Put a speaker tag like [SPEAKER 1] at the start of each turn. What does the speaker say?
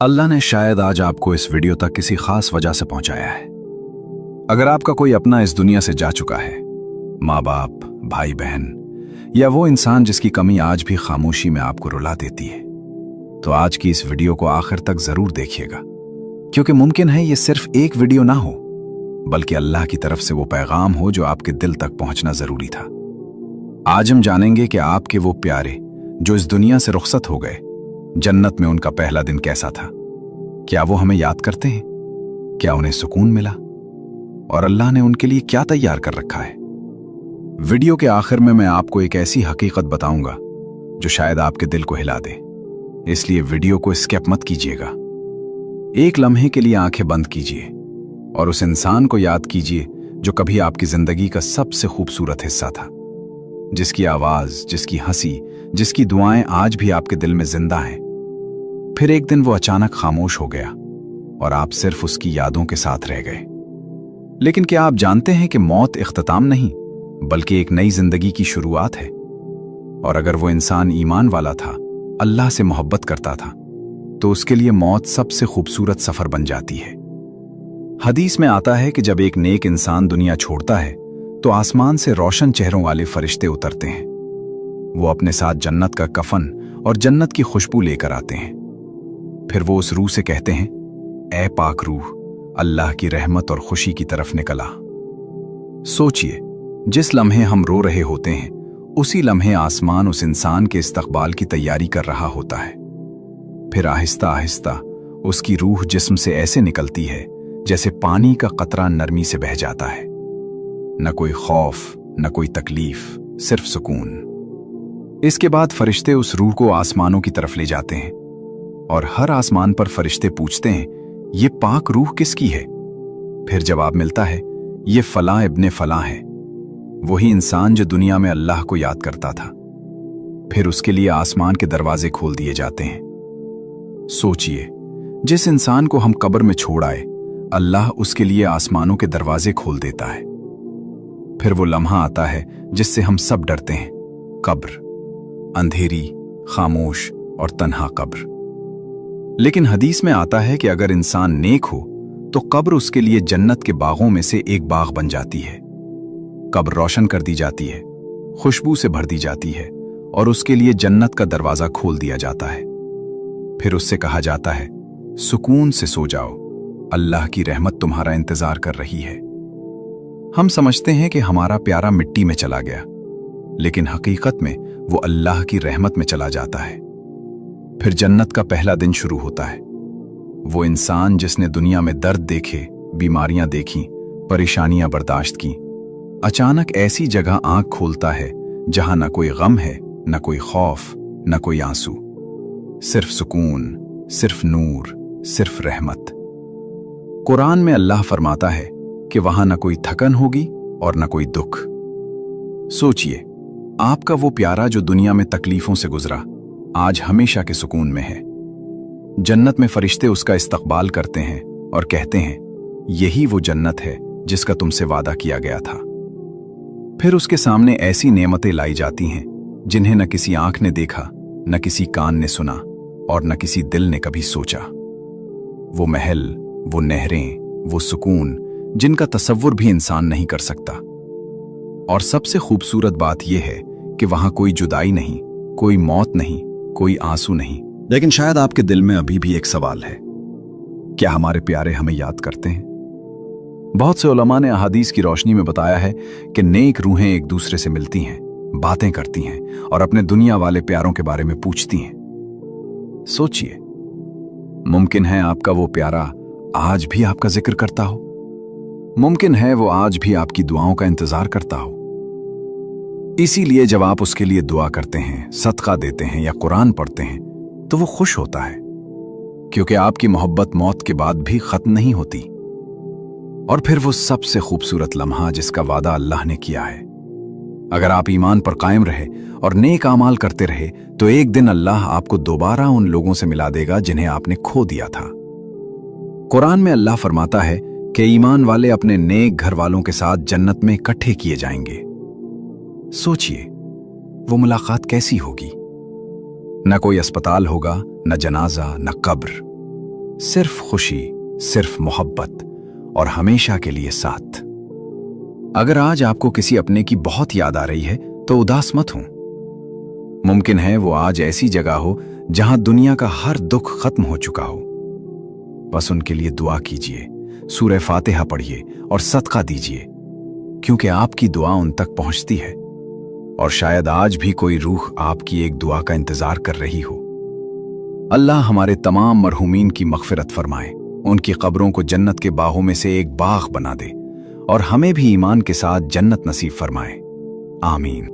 [SPEAKER 1] अल्लाह ने शायद आज आपको इस वीडियो तक किसी खास वजह से पहुंचाया है। अगर आपका कोई अपना इस दुनिया से जा चुका है, माँ बाप, भाई बहन या वो इंसान जिसकी कमी आज भी खामोशी में आपको रुला देती है, तो आज की इस वीडियो को आखिर तक जरूर देखिएगा, क्योंकि मुमकिन है ये सिर्फ एक वीडियो ना हो, बल्कि अल्लाह की तरफ से वो पैगाम हो जो आपके दिल तक पहुंचना जरूरी था। आज हम जानेंगे कि आपके वो प्यारे जो इस दुनिया से रुखसत हो गए, जन्नत में उनका पहला दिन कैसा था। क्या वो हमें याद करते हैं? क्या उन्हें सुकून मिला? और अल्लाह ने उनके लिए क्या तैयार कर रखा है? वीडियो के आखिर में मैं आपको एक ऐसी हकीकत बताऊंगा जो शायद आपके दिल को हिला दे, इसलिए वीडियो को स्किप मत कीजिएगा। एक लम्हे के लिए आंखें बंद कीजिए और उस इंसान को याद कीजिए जो कभी आपकी जिंदगी का सबसे खूबसूरत हिस्सा था, जिसकी आवाज, जिसकी हंसी, जिसकी दुआएं आज भी आपके दिल में जिंदा हैं। फिर एक दिन वो अचानक खामोश हो गया और आप सिर्फ उसकी यादों के साथ रह गए। लेकिन क्या आप जानते हैं कि मौत इख्तिताम नहीं, बल्कि एक नई जिंदगी की शुरुआत है। और अगर वो इंसान ईमान वाला था, अल्लाह से मोहब्बत करता था, तो उसके लिए मौत सबसे खूबसूरत सफर बन जाती है। हदीस में आता है कि जब एक नेक इंसान दुनिया छोड़ता है तो आसमान से रोशन चेहरों वाले फरिश्ते उतरते हैं। वो अपने साथ जन्नत का कफन और जन्नत की खुशबू लेकर आते हैं। फिर वो उस रूह से कहते हैं, ऐ पाक रूह, अल्लाह की रहमत और खुशी की तरफ निकला। सोचिए, जिस लम्हे हम रो रहे होते हैं, उसी लम्हे आसमान उस इंसान के इस्तकबाल की तैयारी कर रहा होता है। फिर आहिस्ता आहिस्ता उसकी रूह जिस्म से ऐसे निकलती है जैसे पानी का कतरा नरमी से बह जाता है। न कोई खौफ, न कोई तकलीफ, सिर्फ सुकून। इसके बाद फरिश्ते उस रूह को आसमानों की तरफ ले जाते हैं और हर आसमान पर फरिश्ते पूछते हैं, ये पाक रूह किसकी है? फिर जवाब मिलता है, ये फलां इब्ने फलां है, वही इंसान जो दुनिया में अल्लाह को याद करता था। फिर उसके लिए आसमान के दरवाजे खोल दिए जाते हैं। सोचिए, जिस इंसान को हम कब्र में छोड़ आए, अल्लाह उसके लिए आसमानों के दरवाजे खोल देता है। फिर वो लम्हा आता है जिससे हम सब डरते हैं, कब्र, अंधेरी, खामोश और तन्हा कब्र। लेकिन हदीस में आता है कि अगर इंसान नेक हो तो कब्र उसके लिए जन्नत के बागों में से एक बाग बन जाती है। कब्र रोशन कर दी जाती है, खुशबू से भर दी जाती है और उसके लिए जन्नत का दरवाजा खोल दिया जाता है। फिर उससे कहा जाता है, सुकून से सो जाओ, अल्लाह की रहमत तुम्हारा इंतजार कर रही है। हम समझते हैं कि हमारा प्यारा मिट्टी में चला गया, लेकिन हकीकत में वो अल्लाह की रहमत में चला जाता है। फिर जन्नत का पहला दिन शुरू होता है। वो इंसान जिसने दुनिया में दर्द देखे, बीमारियां देखी, परेशानियां बर्दाश्त की, अचानक ऐसी जगह आंख खोलता है जहां न कोई गम है, न कोई खौफ, न कोई आंसू, सिर्फ सुकून, सिर्फ नूर, सिर्फ रहमत। कुरान में अल्लाह फरमाता है कि वहां न कोई थकन होगी और न कोई दुख। सोचिए, आपका वो प्यारा जो दुनिया में तकलीफों से गुजरा, आज हमेशा के सुकून में है। जन्नत में फरिश्ते उसका इस्तकबाल करते हैं और कहते हैं, यही वो जन्नत है जिसका तुमसे वादा किया गया था। फिर उसके सामने ऐसी नेमतें लाई जाती हैं जिन्हें न किसी आंख ने देखा, न किसी कान ने सुना और न किसी दिल ने कभी सोचा। वो महल, वो नहरें, वो सुकून जिनका तसव्वुर भी इंसान नहीं कर सकता। और सबसे खूबसूरत बात यह है कि वहां कोई जुदाई नहीं, कोई मौत नहीं, कोई आंसू नहीं। लेकिन शायद आपके दिल में अभी भी एक सवाल है, क्या हमारे प्यारे हमें याद करते हैं? बहुत से उलमा ने अहादीस की रोशनी में बताया है कि नेक रूहें एक दूसरे से मिलती हैं, बातें करती हैं और अपने दुनिया वाले प्यारों के बारे में पूछती हैं। सोचिए, मुमकिन है आपका वो प्यारा आज भी आपका जिक्र करता हो, मुमकिन है वो आज भी आपकी दुआओं का इंतजार करता हो। इसीलिए जब आप उसके लिए दुआ करते हैं, सदका देते हैं या कुरान पढ़ते हैं, तो वो खुश होता है, क्योंकि आपकी मोहब्बत मौत के बाद भी खत्म नहीं होती। और फिर वो सबसे खूबसूरत लम्हा जिसका वादा अल्लाह ने किया है, अगर आप ईमान पर कायम रहे और नेक आमाल करते रहे, तो एक दिन अल्लाह आपको दोबारा उन लोगों से मिला देगा जिन्हें आपने खो दिया था। कुरान में अल्लाह फरमाता है कि ईमान वाले अपने नेक घर वालों के साथ जन्नत में इकट्ठे किए जाएंगे। सोचिए, वो मुलाकात कैसी होगी? न कोई अस्पताल होगा, न जनाजा, न कब्र, सिर्फ खुशी, सिर्फ मोहब्बत और हमेशा के लिए साथ। अगर आज आपको किसी अपने की बहुत याद आ रही है तो उदास मत हो। मुमकिन है वो आज ऐसी जगह हो जहां दुनिया का हर दुख खत्म हो चुका हो। बस उनके लिए दुआ कीजिए, सूरह फातिहा पढ़िए और सदका दीजिए, क्योंकि आपकी दुआ उन तक पहुंचती है और शायद आज भी कोई रूह आपकी एक दुआ का इंतजार कर रही हो। अल्लाह हमारे तमाम मरहूमीन की मग़फ़िरत फरमाए, उनकी कब्रों को जन्नत के बागों में से एक बाग बना दे और हमें भी ईमान के साथ जन्नत नसीब फरमाए। आमीन।